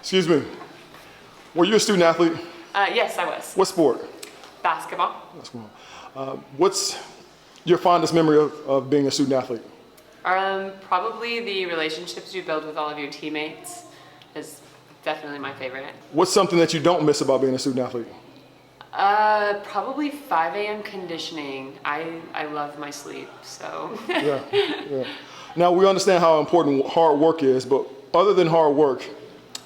Excuse me. Were you a student athlete? Yes, I was. What sport? Basketball. Basketball. What's your fondest memory of being a student athlete? Probably the relationships you build with all of your teammates is definitely my favorite. What's something that you don't miss about being a student athlete? Probably 5 a.m. conditioning. I love my sleep, so. Yeah. Now, we understand how important hard work is, but other than hard work,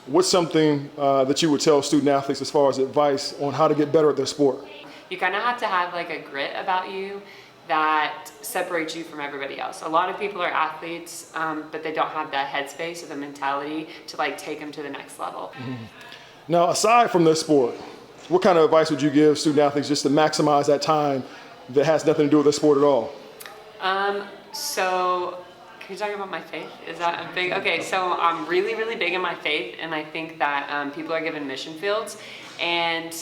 what's something that you would tell student athletes as far as advice on how to get better at their sport? You kind of have to have like a grit about you that separates you from everybody else. A lot of people are athletes, but they don't have that headspace or the mentality to like take them to the next level. Now, aside from their sport, what kind of advice would you give student athletes just to maximize that time that has nothing to do with their sport at all? So, can you talk about my faith? Is that a big? Okay, so I'm really, really big in my faith, and I think that people are given mission fields, and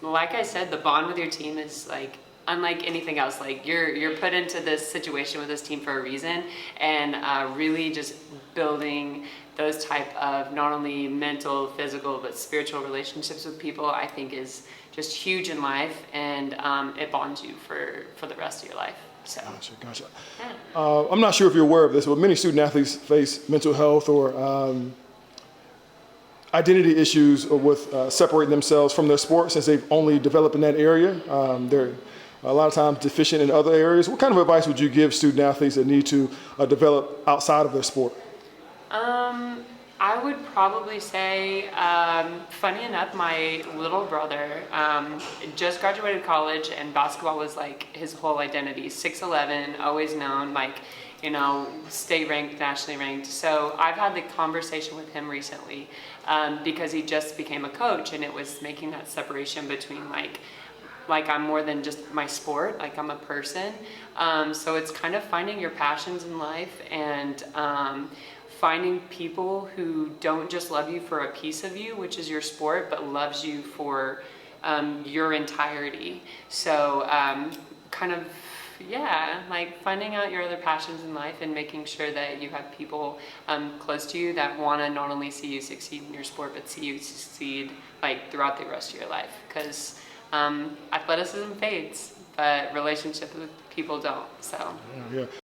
like I said, the bond with your team is like unlike anything else. Like you're put into this situation with this team for a reason, and really just building those type of not only mental, physical, but spiritual relationships with people, I think is just huge in life, and it bonds you for the rest of your life. So. Gotcha. Yeah. I'm not sure if you're aware of this, but many student athletes face mental health or identity issues with separating themselves from their sport since they've only developed in that area. They're a lot of times deficient in other areas. What kind of advice would you give student athletes that need to develop outside of their sport? I would probably say, funny enough, my little brother just graduated college, and basketball was like his whole identity. 6'11", always known, like, you know, state ranked, nationally ranked. So I've had the conversation with him recently because he just became a coach, and it was making that separation between like I'm more than just my sport, like I'm a person. So it's kind of finding your passions in life and finding people who don't just love you for a piece of you, which is your sport, but loves you for your entirety. So kind of, yeah, like finding out your other passions in life and making sure that you have people close to you that want to not only see you succeed in your sport, but see you succeed like throughout the rest of your life. Because athleticism fades, but relationships with people don't. So. Yeah.